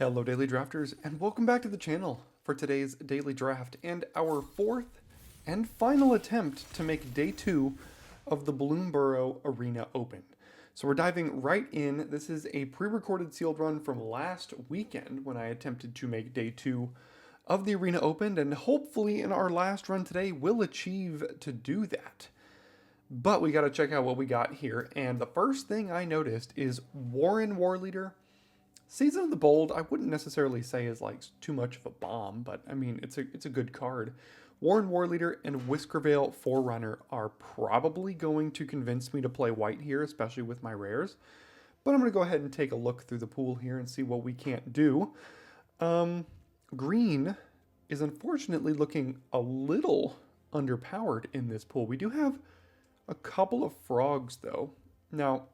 Hello Daily Drafters, and welcome back to the channel for today's Daily Draft and our fourth and final attempt to make day 2 of the Bloomburrow Arena Open. So we're diving right in. This is a pre-recorded sealed run from last weekend when I attempted to make day 2 of the Arena Open, and hopefully in our last run today we'll achieve to do that. But we got to check out what we got here, and the first thing I noticed is Warren Warleader. Season of the Bold, I wouldn't necessarily say is like too much of a bomb, but I mean, it's a good card. Warren Warleader and Whiskervale Forerunner are probably going to convince me to play white here, especially with my rares. But I'm going to go ahead and take a look through the pool here and see what we can't do. Green is unfortunately looking a little underpowered in this pool. We do have a couple of frogs though. Now,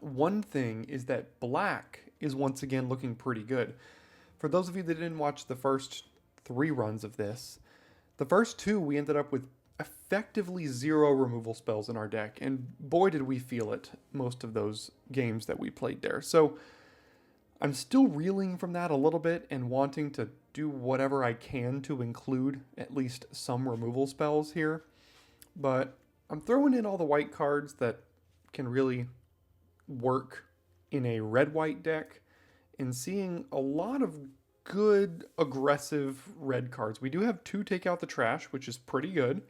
one thing is that black is once again looking pretty good. For those of you that didn't watch the first 3 runs of this, the first 2 we ended up with effectively 0 removal spells in our deck, and boy did we feel it most of those games that we played there. So I'm still reeling from that a little bit and wanting to do whatever I can to include at least some removal spells here, but I'm throwing in all the white cards that can really work in a red-white deck and seeing a lot of good aggressive red cards. We do have 2 Take Out the Trash, which is pretty good.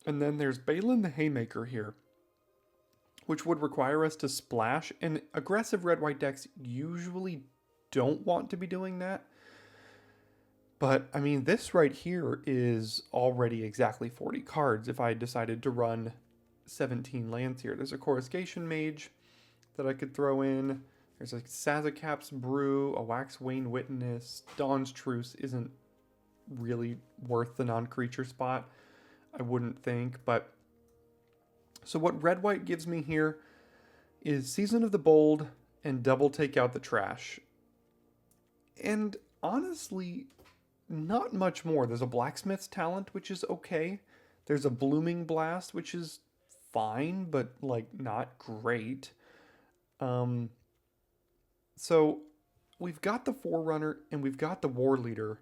And then there's Balin the Haymaker here, which would require us to splash, and aggressive red-white decks usually don't want to be doing that. But, I mean, this right here is already exactly 40 cards if I decided to run 17 lands here. There's a Coruscation Mage that I could throw in. There's a Sazakap's Brew, a Waxwane Witness. Dawn's Truce isn't really worth the non-creature spot, I wouldn't think. But so what red-white gives me here is Season of the Bold and double Take Out the Trash. And honestly, not much more. There's a Blacksmith's Talent, which is okay. There's a Blooming Blast, which is fine, but like not great. So we've got the Forerunner and we've got the Warleader,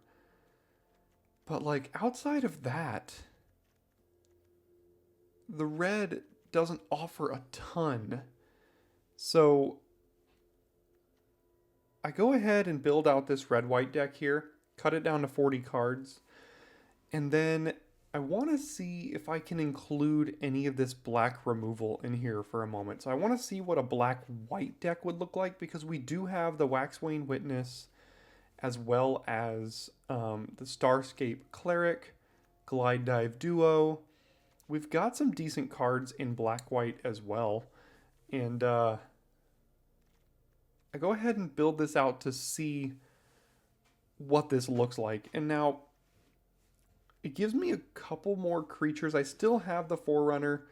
but like outside of that, the red doesn't offer a ton. So I go ahead and build out this red-white deck here, cut it down to 40 cards, and then I want to see if I can include any of this black removal in here for a moment. So I want to see what a black-white deck would look like, because we do have the Waxwane Witness as well as the Starscape Cleric, Glide Dive Duo. We've got some decent cards in black-white as well. And I go ahead and build this out to see what this looks like. And now it gives me a couple more creatures. I still have the Forerunner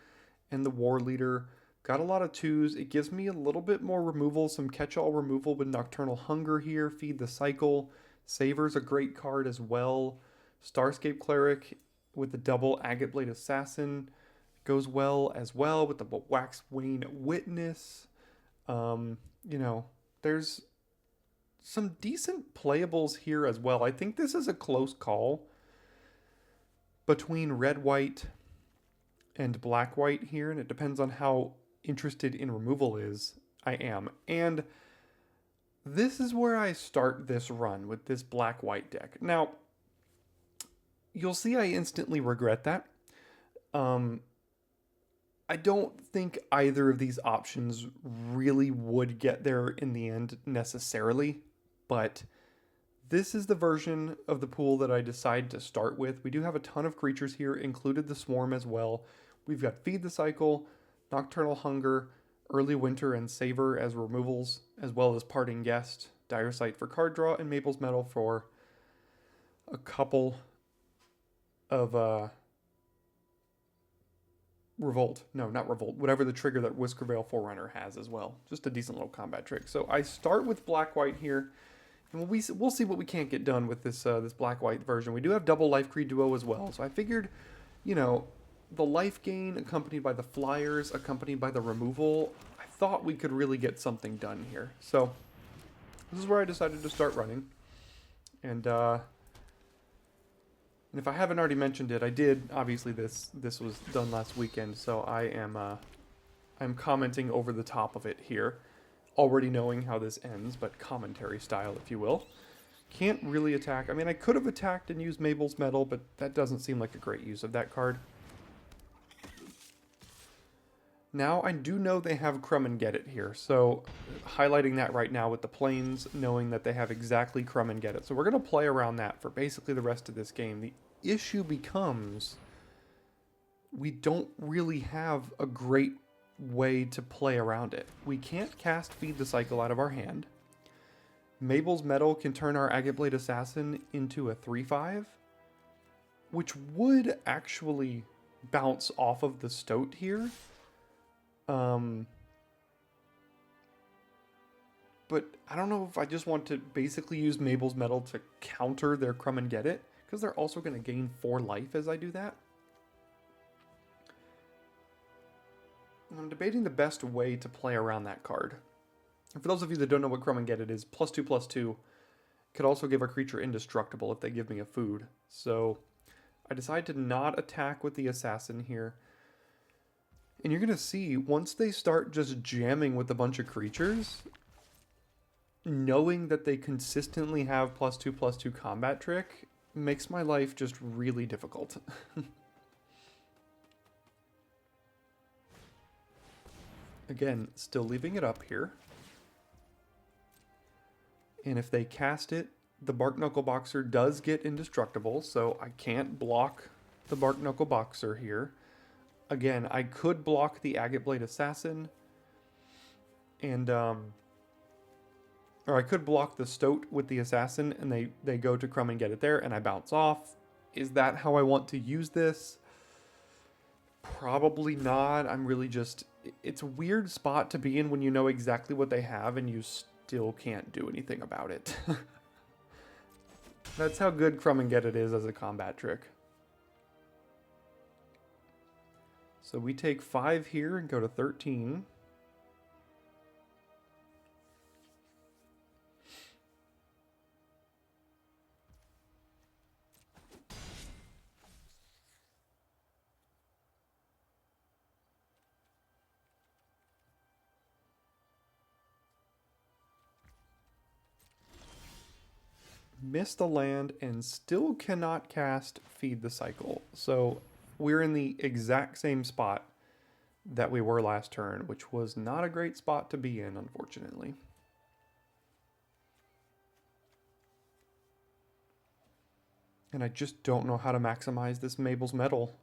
and the Warleader. Got a lot of 2s. It gives me a little bit more removal, some catch-all removal with Nocturnal Hunger here, Feed the Cycle. Savor's a great card as well. Starscape Cleric with the double Agate Blade Assassin goes well as well with the Waxwane Witness. You know, there's some decent playables here as well. I think this is a close call between red-white and black-white here, and it depends on how interested in removal I am. And this is where I start this run with this black-white deck. Now, you'll see I instantly regret that. I don't think either of these options really would get there in the end necessarily, but this is the version of the pool that I decide to start with. We do have a ton of creatures here, included the Swarm as well. We've got Feed the Cycle, Nocturnal Hunger, Early Winter, and Savor as removals, as well as Parting Guest, Dire Sight for card draw, and Maple's Metal for a couple of Revolt. No, not Revolt. Whatever the trigger that Whiskervale Forerunner has as well. Just a decent little combat trick. So I start with black-white here. And we'll see what we can't get done with this this black-white version. We do have double Life Creed Duo as well. So I figured, you know, the life gain accompanied by the flyers, accompanied by the removal, I thought we could really get something done here. So this is where I decided to start running. And if I haven't already mentioned it, I did. Obviously, this was done last weekend, so I'm commenting over the top of it here, already knowing how this ends, but commentary style, if you will. Can't really attack. I mean, I could have attacked and used Mabel's Medal, but that doesn't seem like a great use of that card. Now, I do know they have Crumb and Get It here, so highlighting that right now with the Plains, knowing that they have exactly Crumb and Get It. So we're going to play around that for basically the rest of this game. The issue becomes we don't really have a great way to play around it. We can't cast Feed the Cycle out of our hand. Mabel's Medal can turn our Agate Blade Assassin into a 3/5, which would actually bounce off of the Stoat here. But I don't know if I just want to basically use Mabel's Medal to counter their Crumb and Get It, because they're also going to gain 4 life as I do that. I'm debating the best way to play around that card. And for those of you that don't know what Crumb and Get It is, +2/+2 could also give a creature indestructible if they give me a food. So I decide to not attack with the Assassin here. And you're going to see, once they start just jamming with a bunch of creatures, knowing that they consistently have +2/+2 combat trick makes my life just really difficult. Again, still leaving it up here. And if they cast it, the Bark Knuckle Boxer does get indestructible, so I can't block the Bark Knuckle Boxer here. Again, I could block the Agate Blade Assassin, and or I could block the Stoat with the Assassin, and they go to Crumb and Get It there, and I bounce off. Is that how I want to use this? Probably not. I'm really just... It's a weird spot to be in when you know exactly what they have, and you still can't do anything about it. That's how good Crumb and Get It is as a combat trick. So we take 5 here and go to 13. Miss the land and still cannot cast Feed the Cycle. So we're in the exact same spot that we were last turn, which was not a great spot to be in, unfortunately. And I just don't know how to maximize this Mabel's Medal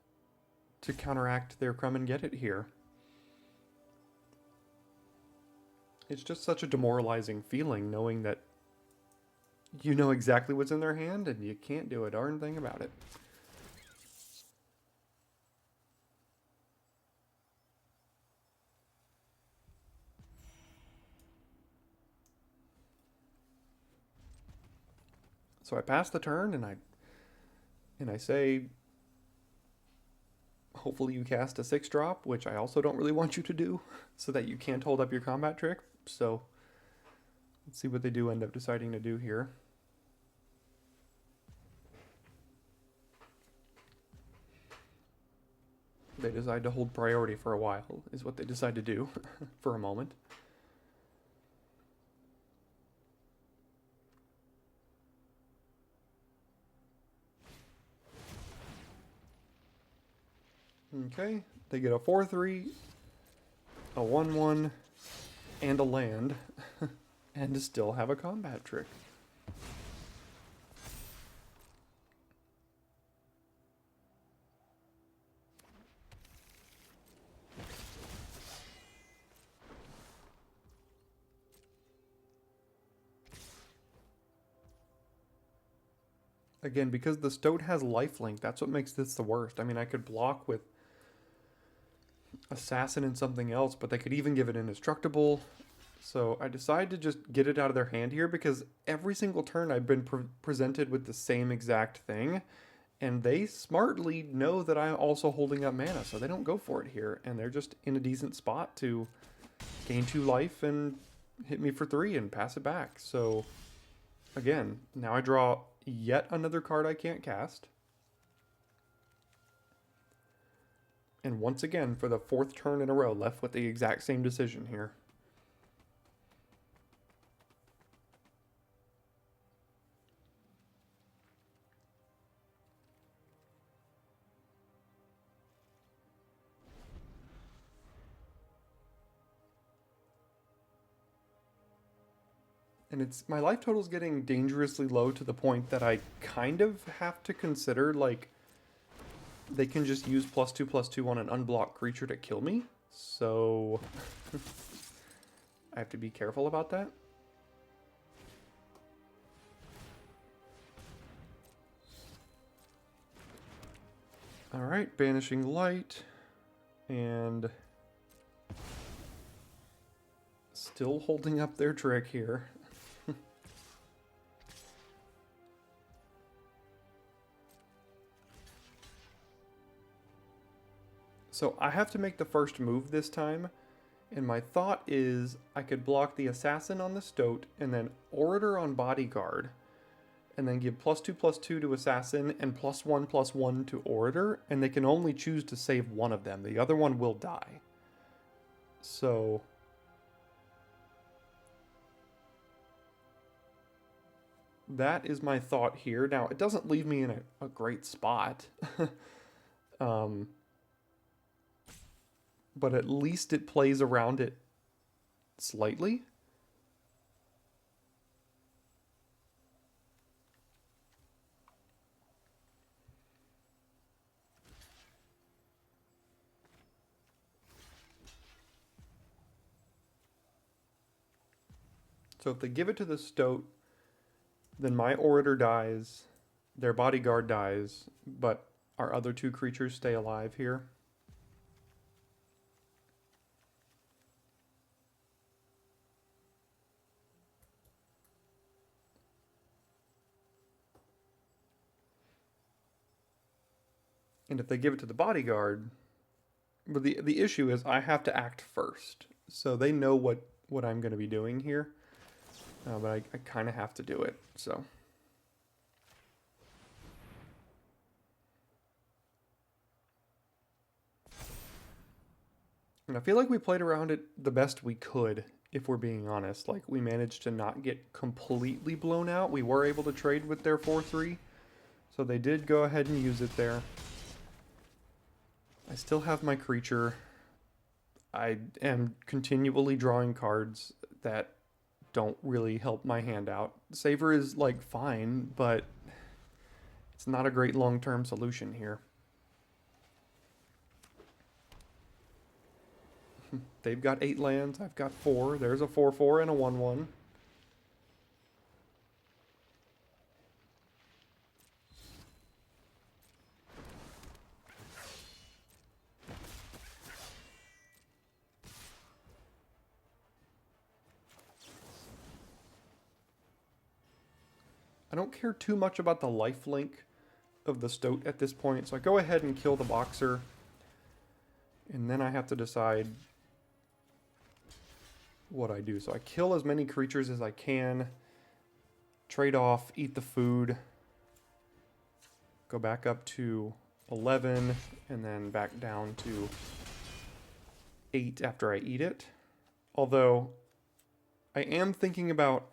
to counteract their Crumb and Get It here. It's just such a demoralizing feeling knowing that you know exactly what's in their hand and you can't do a darn thing about it. So I pass the turn and I say, hopefully you cast a 6-drop, which I also don't really want you to do, so that you can't hold up your combat trick. So let's see what they do end up deciding to do here. They decide to hold priority for a while, is what they decide to do for a moment. Okay, they get a 4/3, a 1/1, and a land, and still have a combat trick. Again, because the Stoat has lifelink, that's what makes this the worst. I mean, I could block with Assassin and something else, but they could even give it indestructible. So I decide to just get it out of their hand here because every single turn I've been presented with the same exact thing, and they smartly know that I'm also holding up mana, so they don't go for it here, and they're just in a decent spot to gain 2 life and hit me for 3 and pass it back. So again, now I draw yet another card I can't cast. And once again, for the 4th turn in a row, left with the exact same decision here. And it's my life total is getting dangerously low to the point that I kind of have to consider, like, they can just use +2/+2 on an unblocked creature to kill me. So I have to be careful about that. Alright, Banishing Light. And still holding up their trick here. So I have to make the first move this time, and my thought is I could block the Assassin on the Stoat and then Orator on Bodyguard, and then give +2/+2 to Assassin and +1/+1 to Orator, and they can only choose to save one of them. The other one will die. So that is my thought here. Now, it doesn't leave me in a great spot. But at least it plays around it slightly. So if they give it to the Stoat, then my Orator dies, their Bodyguard dies, but our other 2 creatures stay alive here. And if they give it to the Bodyguard, but the issue is I have to act first. So they know what I'm going to be doing here. But I kind of have to do it, so. And I feel like we played around it the best we could, if we're being honest. Like, we managed to not get completely blown out. We were able to trade with their 4/3. So they did go ahead and use it there. I still have my creature. I am continually drawing cards that don't really help my hand out. Saver is, like, fine, but it's not a great long-term solution here. They've got 8 lands, I've got 4. There's a 4/4 and a 1/1. I don't care too much about the lifelink of the Stoat at this point, so I go ahead and kill the Boxer. And then I have to decide what I do. So I kill as many creatures as I can, trade off, eat the food, go back up to 11, and then back down to 8 after I eat it. Although, I am thinking about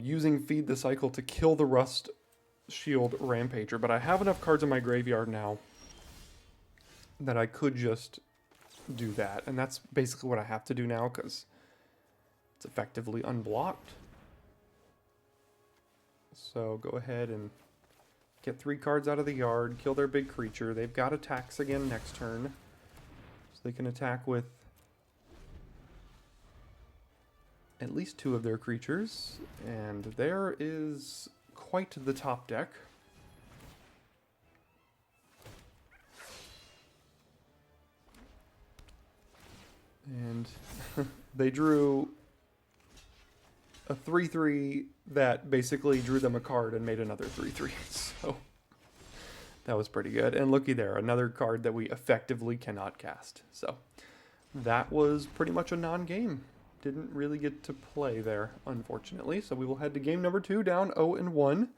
using Feed the Cycle to kill the Rust Shield Rampager, but I have enough cards in my graveyard now that I could just do that. And that's basically what I have to do now, because it's effectively unblocked. So go ahead and get 3 cards out of the yard, kill their big creature. They've got attacks again next turn, so they can attack with at least 2 of their creatures. And there is quite the top deck. And they drew a 3/3 that basically drew them a card and made another 3/3. So that was pretty good. And looky there, another card that we effectively cannot cast. So that was pretty much a non-game. Didn't really get to play there, unfortunately. So we will head to game number 2, down 0-1,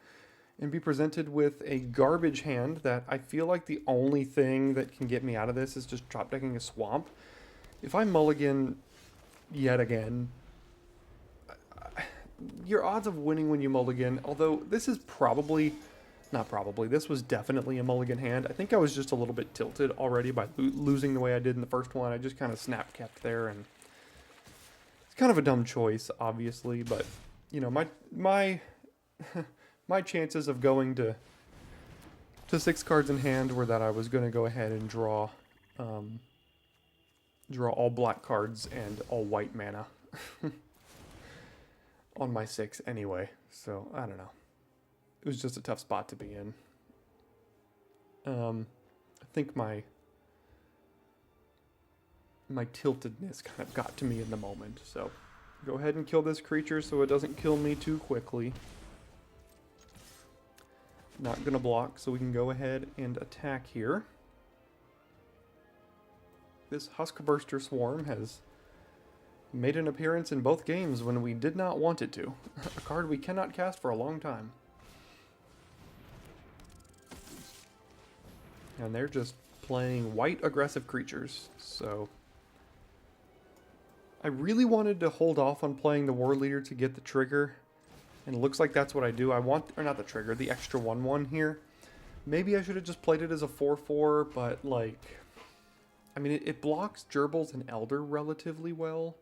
and be presented with a garbage hand that I feel like the only thing that can get me out of this is just drop decking a swamp. If I mulligan yet again, your odds of winning when you mulligan, although this is probably, not probably, this was definitely a mulligan hand. I think I was just a little bit tilted already by losing the way I did in the first one. I just kind of snap kept there, and it's kind of a dumb choice, obviously, but, you know, my my chances of going to 6 cards in hand were that I was going to go ahead and draw all black cards and all white mana on my 6 anyway. So, I don't know. It was just a tough spot to be in. I think my tiltedness kind of got to me in the moment. So, go ahead and kill this creature so it doesn't kill me too quickly. Not gonna block, so we can go ahead and attack here. This Huskburster Swarm has made an appearance in both games when we did not want it to. A card we cannot cast for a long time. And they're just playing white aggressive creatures, so I really wanted to hold off on playing the War Leader to get the trigger. And it looks like that's what I do. I want, or not the trigger, the extra 1/1 here. Maybe I should have just played it as a 4/4, but like, I mean, it blocks Gerbils and Elder relatively well.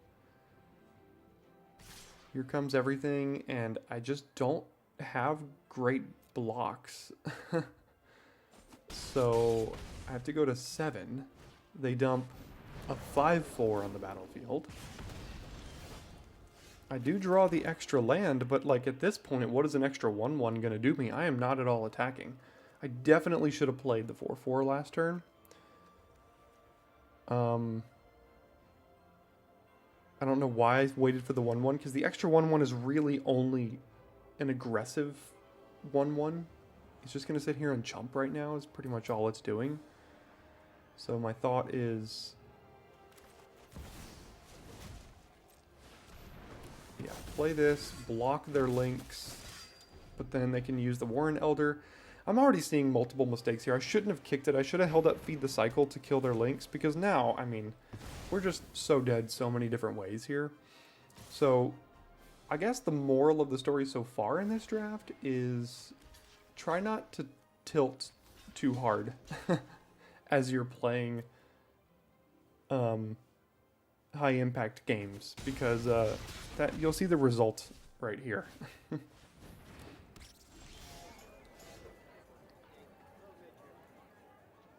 Here comes everything, and I just don't have great blocks. So I have to go to 7. They dump a 5/4 on the battlefield. I do draw the extra land, but like at this point, what is an extra 1/1 going to do me? I am not at all attacking. I definitely should have played the 4/4 last turn. I don't know why I waited for the 1/1, because the extra 1/1 is really only an aggressive 1/1. It's just going to sit here and chump right now is pretty much all it's doing. So my thought is, yeah, play this, block their links, but then they can use the Warren Elder. I'm already seeing multiple mistakes here. I shouldn't have kicked it. I should have held up Feed the Cycle to kill their links, because now, I mean, we're just so dead so many different ways here. So I guess the moral of the story so far in this draft is try not to tilt too hard as you're playing high impact games, because that you'll see the result right here.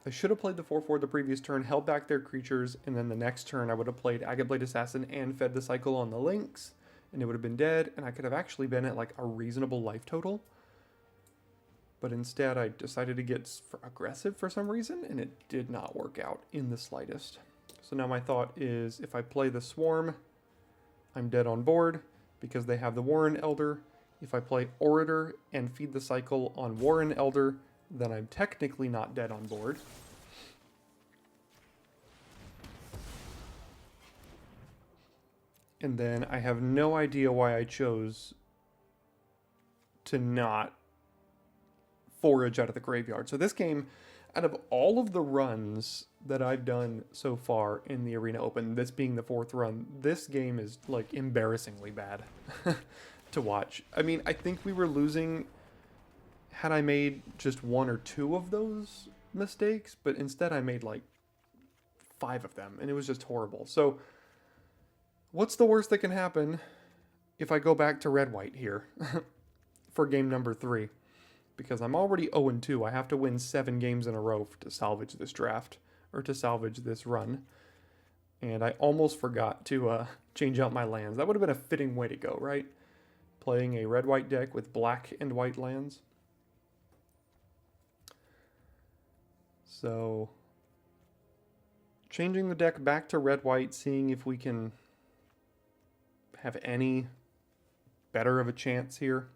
I should have played the 4/4 the previous turn, held back their creatures, and then the next turn I would have played Agate Blade Assassin and fed the cycle on the links, and it would have been dead, and I could have actually been at like a reasonable life total. But instead I decided to get aggressive for some reason, and it did not work out in the slightest. So now my thought is, if I play the Swarm, I'm dead on board, because they have the Warren Elder. If I play Orator and feed the cycle on Warren Elder, then I'm technically not dead on board. And then I have no idea why I chose to not forage out of the graveyard. So this game, out of all of the runs that I've done so far in the Arena Open, this being the 4th run, this game is like embarrassingly bad to watch. I mean, I think we were losing had I made just 1 or 2 of those mistakes, but instead I made like 5 of them, and it was just horrible. So what's the worst that can happen if I go back to red-white here for game number 3? Because I'm already 0-2. I have to win 7 games in a row to salvage this draft, or to salvage this run. And I almost forgot to change out my lands. That would have been a fitting way to go, right? Playing a red-white deck with black and white lands. So, changing the deck back to red-white, seeing if we can have any better of a chance here.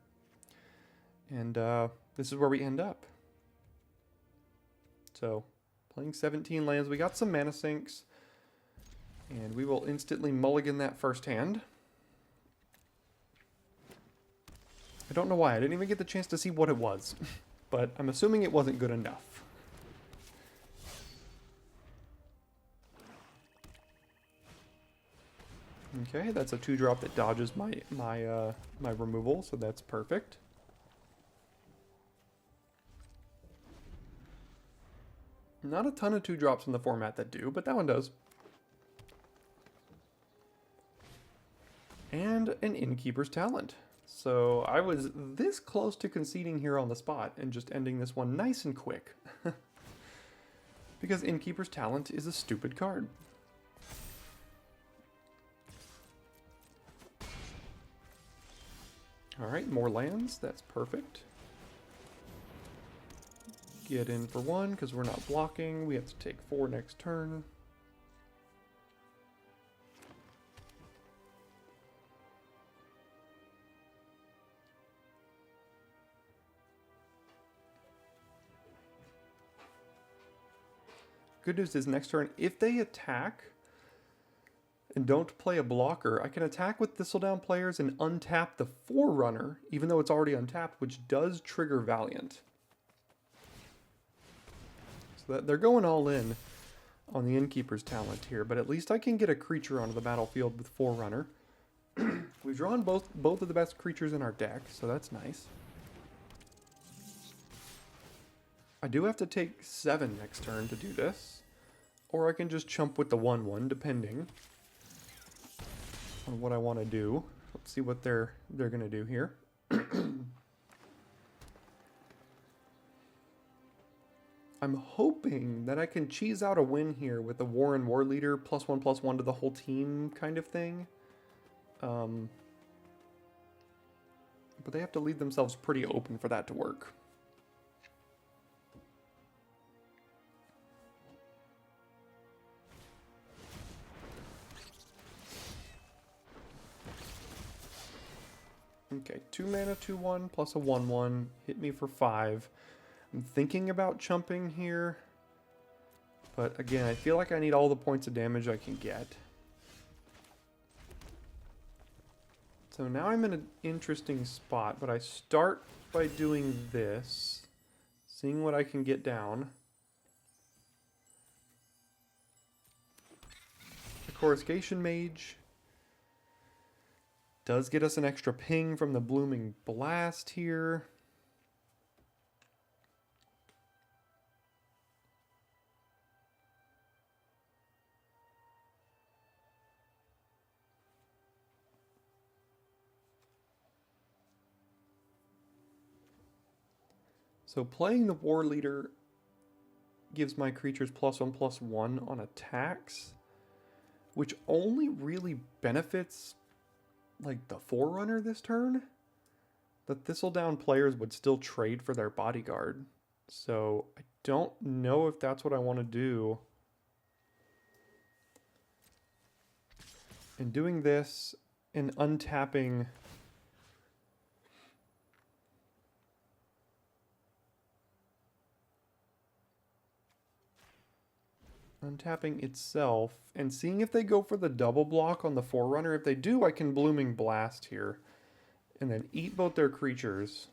And this is where we end up. So, playing 17 lands. We got some mana sinks. And we will instantly mulligan that first hand. I don't know why. I didn't even get the chance to see what it was. But I'm assuming it wasn't good enough. Okay, that's a 2-drop that dodges my removal, so that's perfect. Not a ton of 2-drops in the format that do, but that one does. And an Innkeeper's Talent. So I was this close to conceding here on the spot and just ending this one nice and quick. Because Innkeeper's Talent is a stupid card. Alright, more lands. That's perfect. Get in for 1 because we're not blocking. We have to take 4 next turn. Good news is next turn, if they attack and don't play a blocker, I can attack with Thistledown players and untap the Forerunner, even though it's already untapped, which does trigger Valiant. So that they're going all in on the Innkeeper's Talent here, but at least I can get a creature onto the battlefield with Forerunner. We've drawn both of the best creatures in our deck, so that's nice. I do have to take 7 next turn to do this, or I can just chump with the 1/1, depending on what I want to do. Let's see what they're going to do here. I'm hoping that I can cheese out a win here with the Warren War Leader +1/+1 to the whole team kind of thing. But they have to leave themselves pretty open for that to work. Okay, 2 mana, 2/1 plus a 1/1. Hit me for 5. I'm thinking about chumping here. But again, I feel like I need all the points of damage I can get. So now I'm in an interesting spot, but I start by doing this. Seeing what I can get down. The Coruscation Mage does get us an extra ping from the Blooming Blast here. So playing the War Leader gives my creatures +1/+1 on attacks, which only really benefits like the Forerunner this turn. The Thistledown players would still trade for their bodyguard. So I don't know if that's what I want to do. And doing this and untapping itself and seeing if they go for the double block on the Forerunner. If they do, I can Blooming Blast here and then eat both their creatures.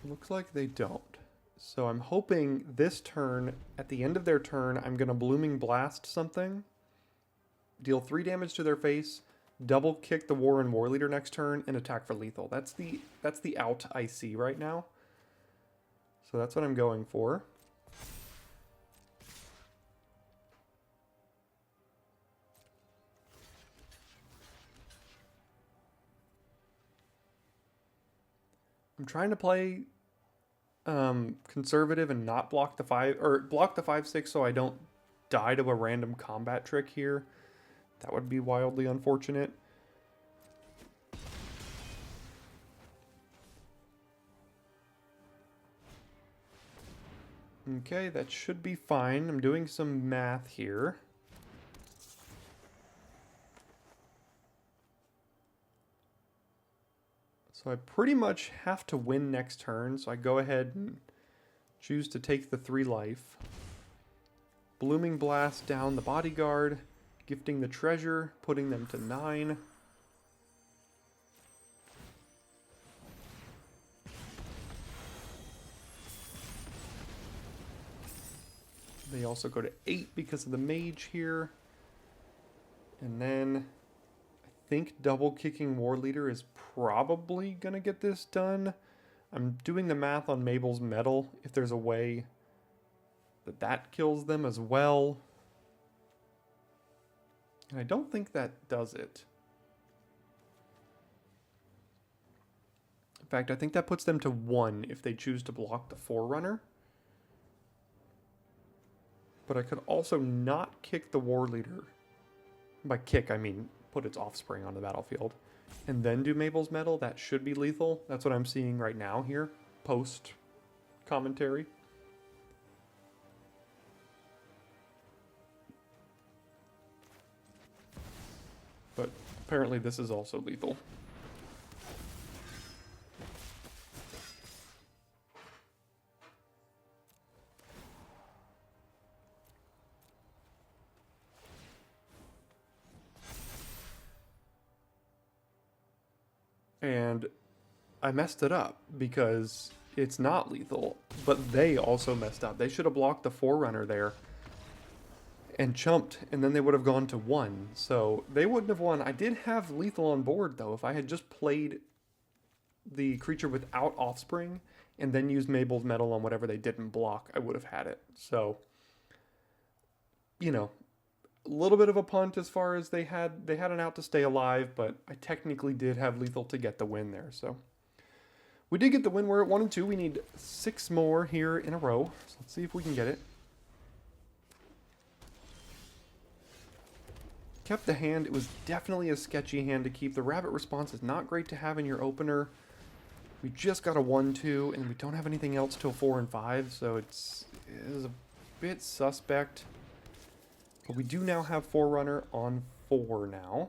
Looks like they don't. So I'm hoping this turn, at the end of their turn, I'm going to Blooming Blast something, deal 3 damage to their face, double kick the Warren War Leader next turn, and attack for lethal. That's the out I see right now. So that's what I'm going for. I'm trying to play conservative and not block the 5, or block the 5/6 so I don't die to a random combat trick here. That would be wildly unfortunate. Okay, that should be fine. I'm doing some math here. So I pretty much have to win next turn, so I go ahead and Choose to take the 3 life. Blooming Blast down the bodyguard, gifting the treasure, putting them to 9. They also go to 8 because of the mage here. And then I think double kicking War Leader is probably going to get this done. I'm doing the math on Mabel's Medal, if there's a way that that kills them as well. And I don't think that does it. In fact, I think that puts them to 1 if they choose to block the Forerunner. But I could also not kick the War Leader. By kick, I mean put its offspring on the battlefield. And then do Mabel's Medal. That should be lethal. That's what I'm seeing right now here, post commentary. But apparently this is also lethal. And I messed it up because it's not lethal, but they also messed up. They should have blocked the Forerunner there and chumped, and then they would have gone to 1. So they wouldn't have won. I did have lethal on board, though. If I had just played the creature without offspring and then used Mabel's Medal on whatever they didn't block, I would have had it. So, you know, a little bit of a punt as far as they had an out to stay alive, but I technically did have lethal to get the win there. So we did get the win. We're at 1 and 2. We need 6 more here in a row. So let's see if we can get it. Kept the hand. It was definitely a sketchy hand to keep. The rabbit response is not great to have in your opener. We just got a 1-2, and we don't have anything else till 4 and 5, so it is a bit suspect. But we do now have Forerunner on 4 now.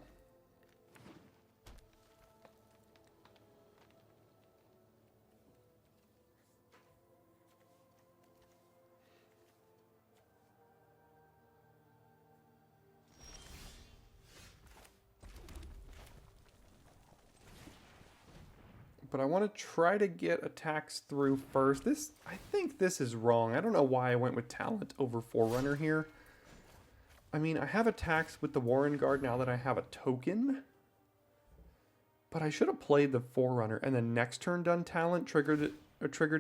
But I want to try to get attacks through first. I think this is wrong. I don't know why I went with Talent over Forerunner here. I mean, I have attacks with the Warren Guard now that I have a token. But I should have played the Forerunner and then next turn done Talent, triggered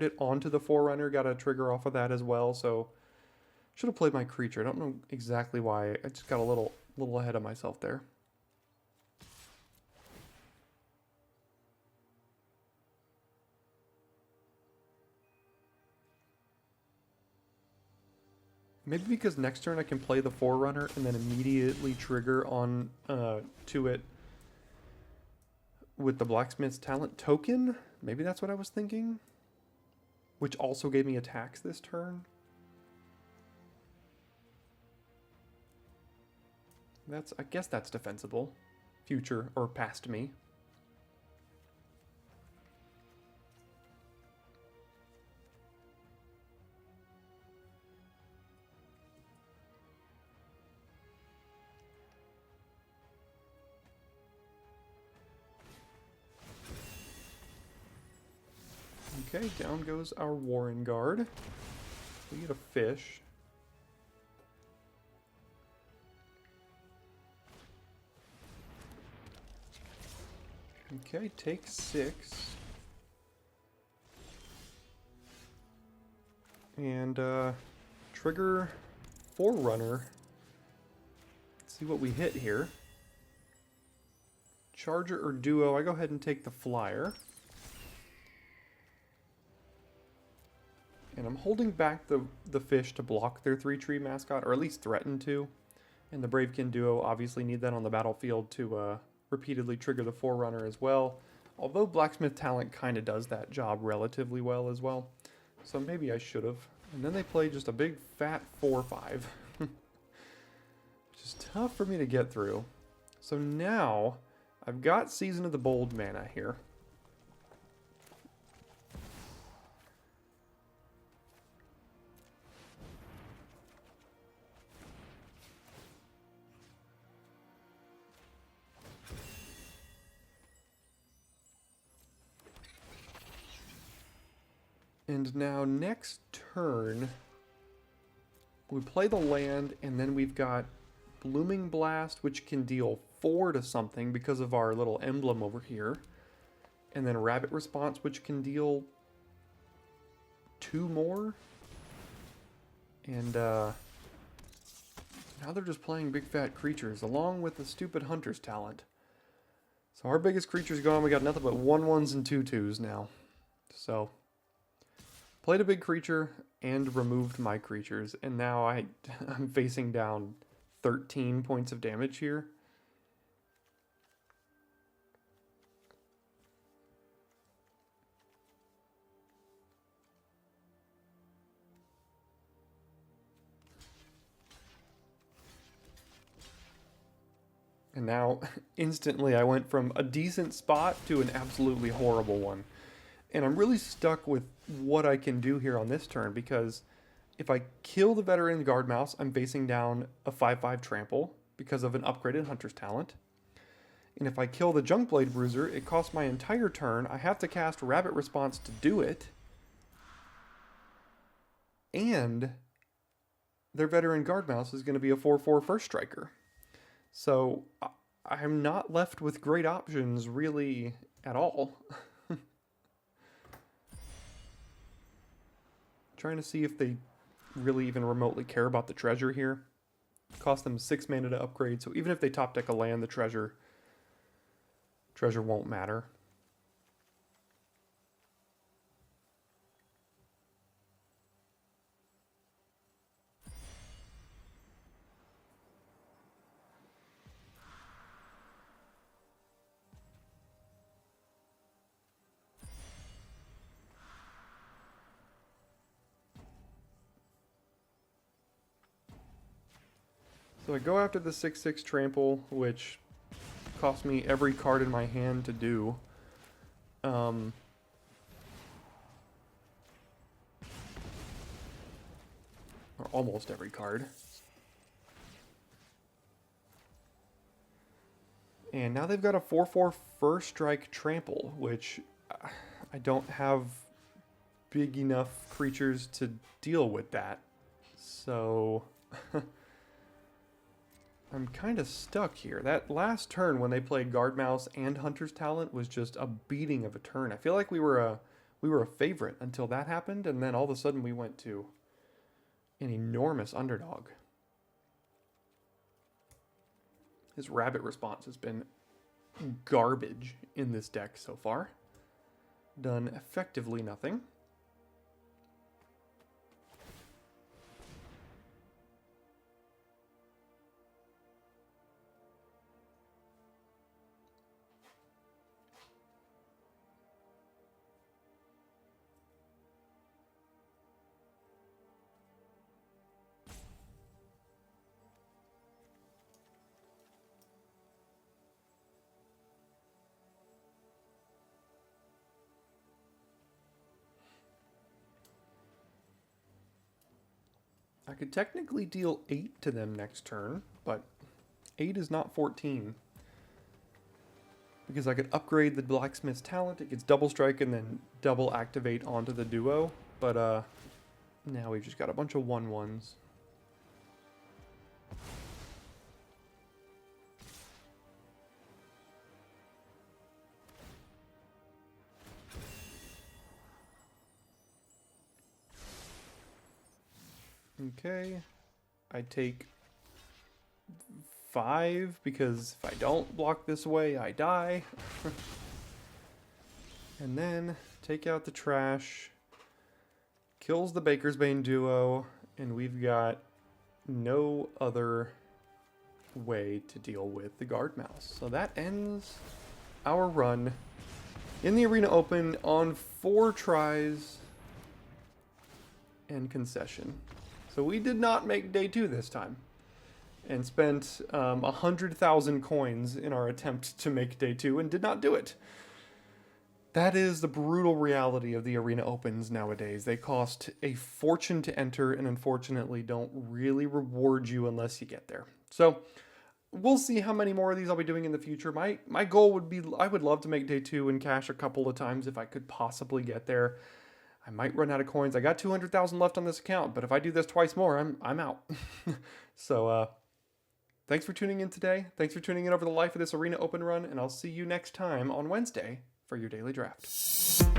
it onto the Forerunner, got a trigger off of that as well. So should have played my creature. I don't know exactly why. I just got a little ahead of myself there. Maybe because next turn I can play the Forerunner and then immediately trigger on to it with the Blacksmith's Talent token. Maybe that's what I was thinking. Which also gave me attacks this turn. I guess that's defensible. Future or past me. Okay, down goes our Warren Guard. We get a fish. Okay, take 6. And trigger Forerunner. Let's see what we hit here. Charger or Duo, I go ahead and take the Flyer. And I'm holding back the fish to block their 3-tree mascot, or at least threaten to. And the Bravekin Duo obviously need that on the battlefield to repeatedly trigger the Forerunner as well. Although Blacksmith Talent kind of does that job relatively well as well. So maybe I should have. And then they play just a big fat 4-5. Which is tough for me to get through. So now I've got Season of the Bold mana here. And now next turn, we play the land, and then we've got Blooming Blast, which can deal 4 to something because of our little emblem over here. And then Rabbit Response, which can deal 2 more. And now they're just playing big fat creatures, along with the stupid Hunter's Talent. So our biggest creature's gone. We got nothing but 1/1s and 2/2s now. So played a big creature and removed my creatures, and now I'm facing down 13 points of damage here. And now, instantly, I went from a decent spot to an absolutely horrible one. And I'm really stuck with what I can do here on this turn, because if I kill the Veteran Guard Mouse, I'm facing down a 5/5 trample because of an upgraded Hunter's Talent. And if I kill the Junkblade Bruiser, it costs my entire turn. I have to cast Rabbit Response to do it. And their Veteran Guard Mouse is going to be a 4/4 First Striker. So I'm not left with great options really at all. Trying to see if they really even remotely care about the treasure here. Cost them 6 mana to upgrade, so even if they top deck a land, the treasure won't matter. So I go after the 6/6 trample, which cost me every card in my hand to do. Or almost every card. And now they've got a 4/4 First Strike trample, which I don't have big enough creatures to deal with that. So I'm kind of stuck here. That last turn when they played Guard Mouse and Hunter's Talent was just a beating of a turn. I feel like we were a favorite until that happened, and then all of a sudden we went to an enormous underdog. His Rabbit Response has been garbage in this deck so far. Done effectively nothing. I could technically deal 8 to them next turn, but 8 is not 14. Because I could upgrade the Blacksmith's Talent, it gets double strike and then double activate onto the duo. But now we've just got a bunch of 1/1s. Okay, I take 5 because if I don't block this way, I die. And then take out the trash, kills the Baker's Bane duo, and we've got no other way to deal with the Guard Mouse. So that ends our run in the Arena Open on 4 tries and concession. So we did not make day 2 this time, and spent 100,000 coins in our attempt to make day 2 and did not do it. That is the brutal reality of the Arena Opens nowadays. They cost a fortune to enter and unfortunately don't really reward you unless you get there. So we'll see how many more of these I'll be doing in the future. My goal would be, I would love to make day 2 and cash a couple of times if I could possibly get there. I might run out of coins. I got 200,000 left on this account, but if I do this twice more, I'm out. So thanks for tuning in today. Thanks for tuning in over the life of this arena open run, and I'll see you next time on Wednesday for your daily draft.